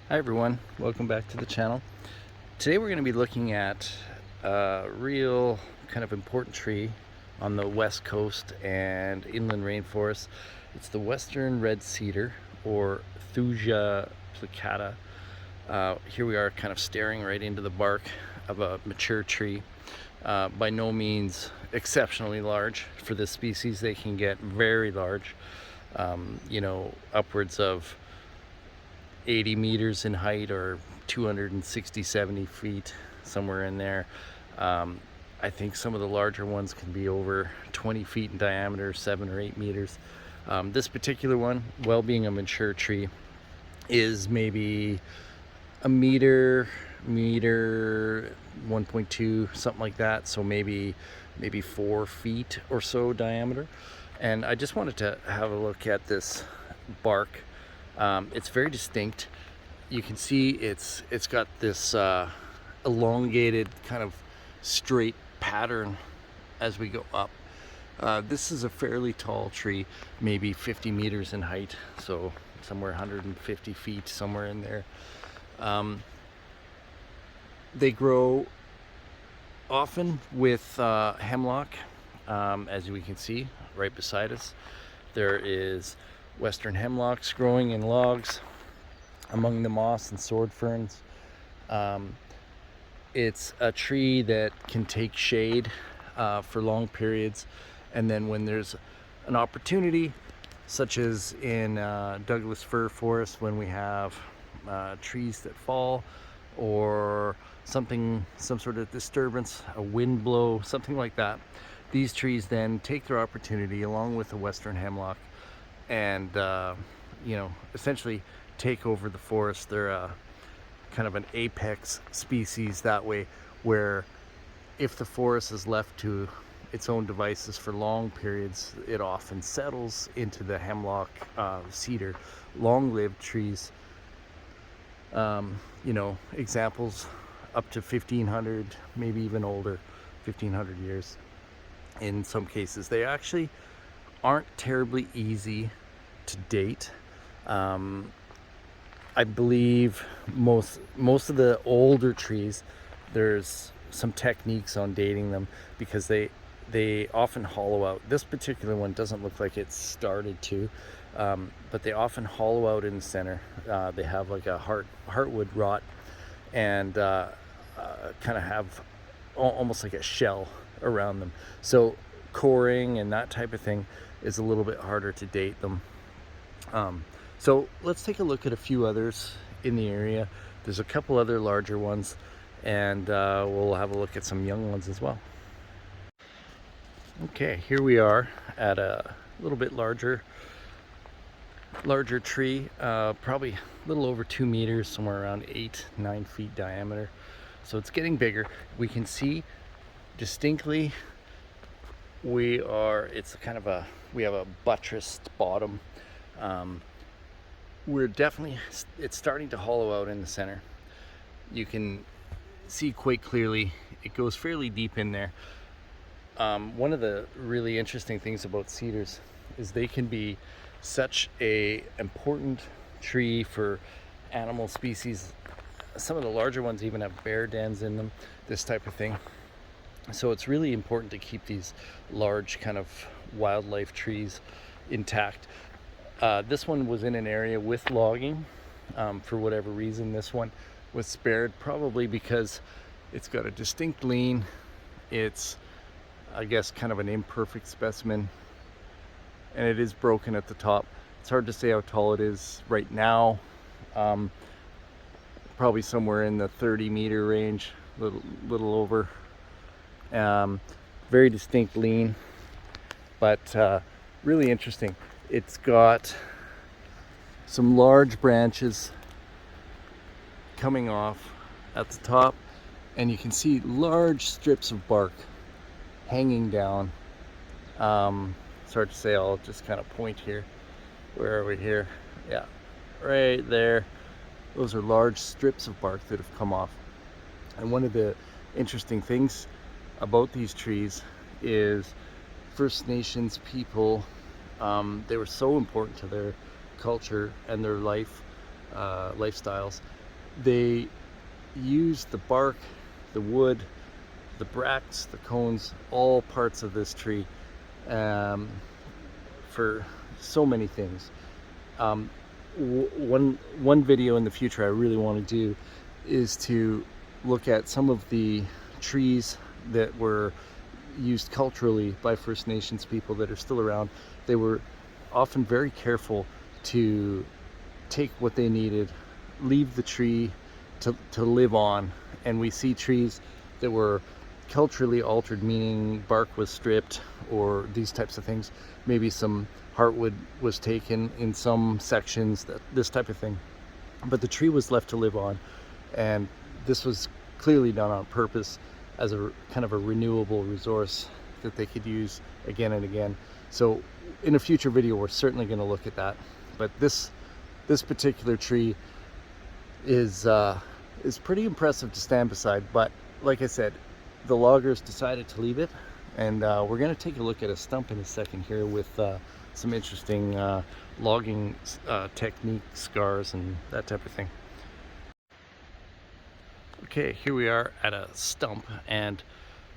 Hi everyone, welcome back to the channel. Today we're going to be looking at a real kind of important tree on the west coast and inland rainforest. It's the Western Red Cedar, or Thuja plicata. Here we are kind of staring right into the bark of a mature tree. By no means exceptionally large for this species. They can get very large, upwards of 80 meters in height, or 260-70 feet, somewhere in there. I think some of the larger ones can be over 20 feet in diameter, 7 or 8 meters. This particular one, well being a mature tree, is maybe a meter 1.2, something like that, so maybe 4 feet or so diameter. And I just wanted to have a look at this bark. It's very distinct. You can see it's got this elongated kind of straight pattern as we go up. This is a fairly tall tree, maybe 50 meters in height, so somewhere 150 feet, somewhere in there. They grow often with hemlock, as we can see right beside us. There is western hemlocks growing in logs among the moss and sword ferns. It's a tree that can take shade for long periods, and then when there's an opportunity, such as in Douglas fir forest, when we have trees that fall, or some sort of disturbance, a wind blow, something like that, these trees then take their opportunity along with the western hemlock and essentially take over the forest. They're kind of an apex species that way, where if the forest is left to its own devices for long periods, it often settles into the hemlock, cedar, long-lived trees. Examples up to 1500, maybe even older, 1500 years in some cases. They actually aren't terribly easy to date. I believe most of the older trees, there's some techniques on dating them, because they often hollow out. This particular one doesn't look like it's started to, but they often hollow out in the center. They have like a heartwood rot, and kind of have almost like a shell around them. So coring and that type of thing is a little bit harder to date them. So let's take a look at a few others in the area. There's a couple other larger ones, and we'll have a look at some young ones as well. Okay, here we are at a little bit larger tree, probably a little over 2 meters, somewhere around 8-9 feet diameter. So it's getting bigger. We can see distinctly we have a buttressed bottom. It's starting to hollow out in the center. You can see quite clearly it goes fairly deep in there. One of the really interesting things about cedars is they can be such a important tree for animal species. Some of the larger ones even have bear dens in them, this type of thing. So it's really important to keep these large kind of wildlife trees intact. This one was in an area with logging. For whatever reason, this one was spared, probably because it's got a distinct lean. It's, I guess, kind of an imperfect specimen, and it is broken at the top. It's hard to say how tall it is right now. Probably somewhere in the 30-meter range, little over. Very distinct lean, but really interesting. It's got some large branches coming off at the top, and you can see large strips of bark hanging down. It's hard to say. I'll just kind of point here. Where are we here? Yeah, right there. Those are large strips of bark that have come off. And one of the interesting things about these trees is First Nations people, they were so important to their culture and their life. lifestyles, they use the bark, the wood, the bracts, the cones, all parts of this tree for so many things. One video in the future I really want to do is to look at some of the trees that were used culturally by First Nations people that are still around. They were often very careful to take what they needed, leave the tree to live on. And we see trees that were culturally altered, meaning bark was stripped or these types of things. Maybe some heartwood was taken in some sections, this type of thing. But the tree was left to live on, and this was clearly done on purpose as a kind of a renewable resource that they could use again and again. So in a future video, we're certainly going to look at that. But this particular tree is pretty impressive to stand beside. But like I said, the loggers decided to leave it, and we're going to take a look at a stump in a second here with some interesting logging technique, scars, and that type of thing. Okay, here we are at a stump, and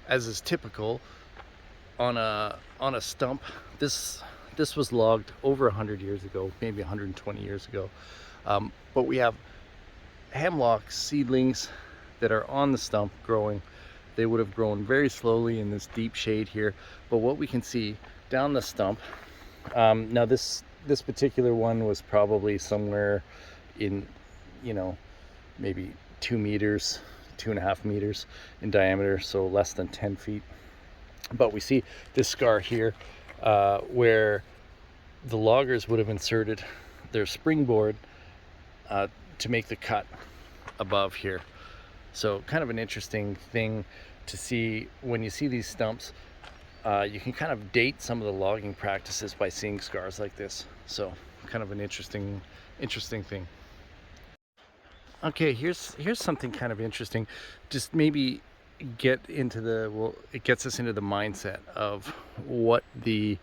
as is typical on a stump, this was logged over 100 years ago, maybe 120 years ago. But we have hemlock seedlings that are on the stump growing. They would have grown very slowly in this deep shade here, but what we can see down the stump, now this particular one was probably somewhere in, maybe 2 meters, 2.5 meters in diameter, so less than 10 feet. But we see this scar here where the loggers would have inserted their springboard to make the cut above here. So kind of an interesting thing to see when you see these stumps. You can kind of date some of the logging practices by seeing scars like this. So kind of an interesting thing. Okay, here's something kind of interesting. Just maybe get into it gets us into the mindset of what the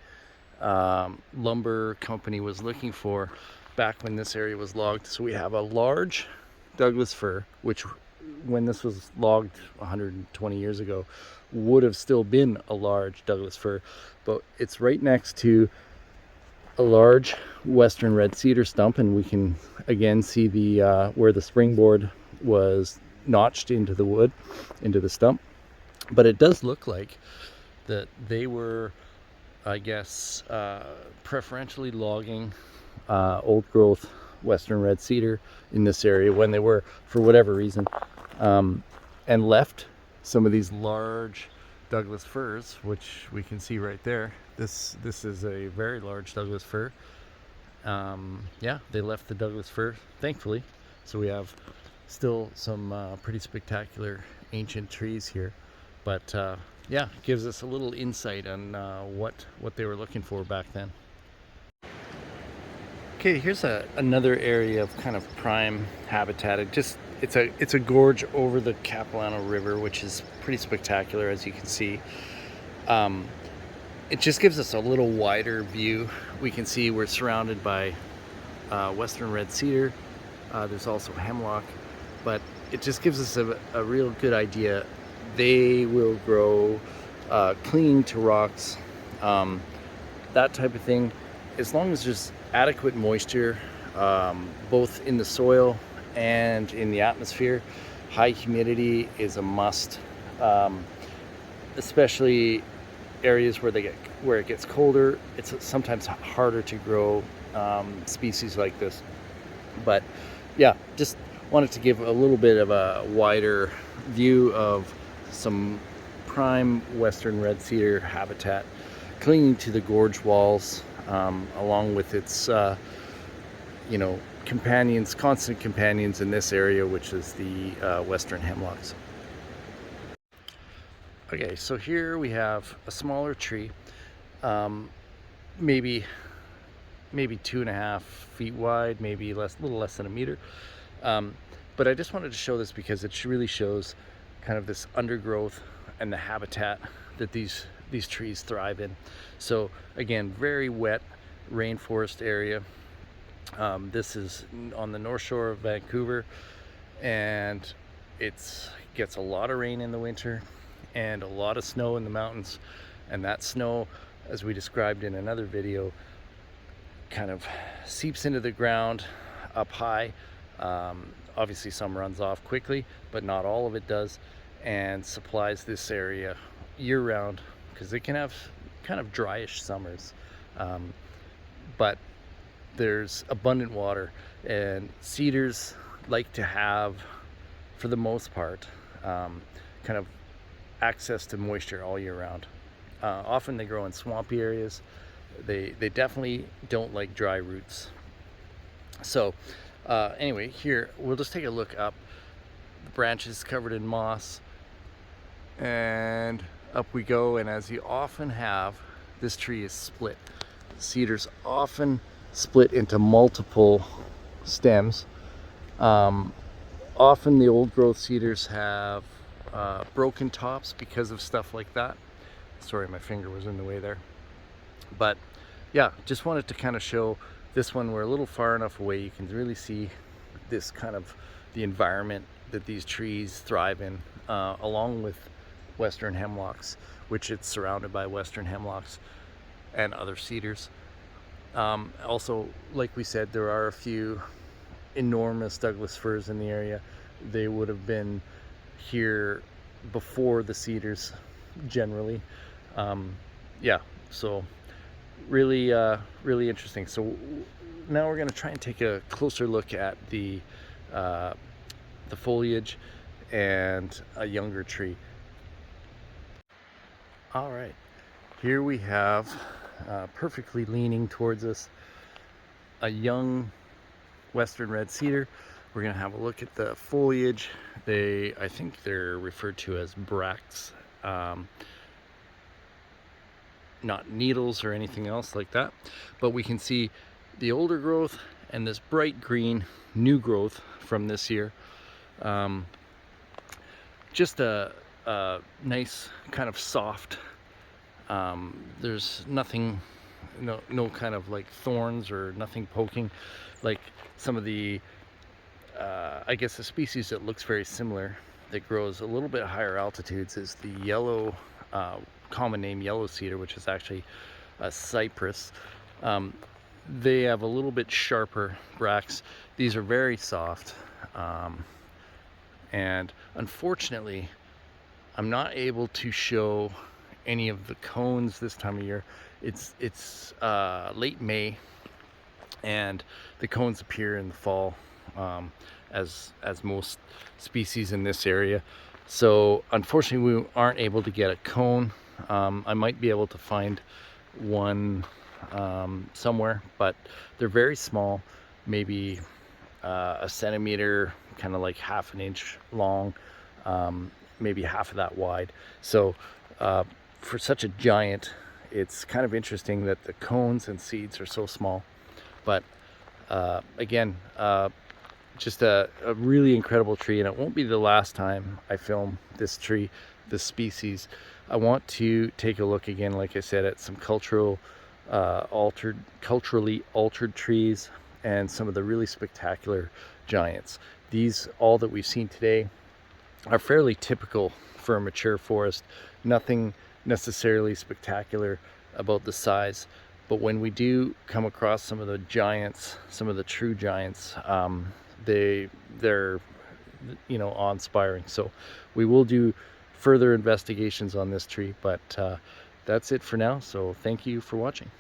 lumber company was looking for back when this area was logged. So we have a large Douglas fir, which when this was logged 120 years ago would have still been a large Douglas fir, but it's right next to a large Western Red Cedar stump, and we can again see the where the springboard was notched into the wood, into the stump. But it does look like that they were, I guess, preferentially logging old growth Western Red Cedar in this area when they were, for whatever reason, and left some of these large Douglas firs, which we can see right there. This is a very large Douglas fir. Yeah, they left the Douglas fir, thankfully. So we have still some pretty spectacular ancient trees here. But yeah, it gives us a little insight on what they were looking for back then. Okay, here's another area of kind of prime habitat. It's a gorge over the Capilano River, which is pretty spectacular, as you can see. It just gives us a little wider view. We can see we're surrounded by Western Red Cedar. There's also hemlock, but it just gives us a real good idea. They will grow clinging to rocks, that type of thing, as long as there's adequate moisture, both in the soil and in the atmosphere. High humidity is a must, especially areas where it gets colder. It's sometimes harder to grow species like this. But yeah, just wanted to give a little bit of a wider view of some prime Western Red Cedar habitat clinging to the gorge walls, along with its constant companions in this area, which is the western hemlocks. Okay, so here we have a smaller tree, maybe 2.5 feet wide, maybe a little less than a meter. But I just wanted to show this because it really shows kind of this undergrowth and the habitat that these trees thrive in. So again, very wet rainforest area. This is on the north shore of Vancouver, and it gets a lot of rain in the winter and a lot of snow in the mountains. And that snow, as we described in another video, kind of seeps into the ground up high. Obviously some runs off quickly, but not all of it does, and supplies this area year round, because it can have kind of dryish summers, but there's abundant water, and cedars like to have, for the most part, kind of access to moisture all year round. Often they grow in swampy areas. They definitely don't like dry roots. So anyway, here we'll just take a look up. The branches covered in moss, and up we go. And as you often have, this tree is split. Cedars often split into multiple stems. Often the old growth cedars have broken tops because of stuff like that. Sorry, my finger was in the way there. But yeah, just wanted to kind of show this one. We're a little far enough away, you can really see this kind of the environment that these trees thrive in, along with western hemlocks, which it's surrounded by western hemlocks and other cedars. Also, like we said, there are a few enormous Douglas firs in the area. They would have been here before the cedars generally. Yeah, so really really interesting. So now we're going to try and take a closer look at the foliage and a younger tree. All right, here we have perfectly leaning towards us a young Western Red Cedar. We're going to have a look at the foliage. I think they're referred to as bracts, not needles or anything else like that, but we can see the older growth and this bright green new growth from this year. Just a nice kind of soft, there's nothing, no kind of like thorns or nothing poking like some of the I guess the species that looks very similar, that grows a little bit higher altitudes, is the yellow, common name yellow cedar, which is actually a cypress. They have a little bit sharper bracts. These are very soft, and unfortunately I'm not able to show any of the cones this time of year. It's late May, and the cones appear in the fall, as most species in this area. So unfortunately we aren't able to get a cone. I might be able to find one somewhere, but they're very small, maybe a centimeter, kind of like half an inch long, maybe half of that wide. So for such a giant, it's kind of interesting that the cones and seeds are so small. But again, just a really incredible tree, and it won't be the last time I film this tree, this species. I want to take a look again, like I said, at some culturally altered trees and some of the really spectacular giants. These, all that we've seen today, are fairly typical for a mature forest. Nothing necessarily spectacular about the size, but when we do come across some of the giants, some of the true giants, they're awe-inspiring. So we will do further investigations on this tree, but that's it for now. So thank you for watching.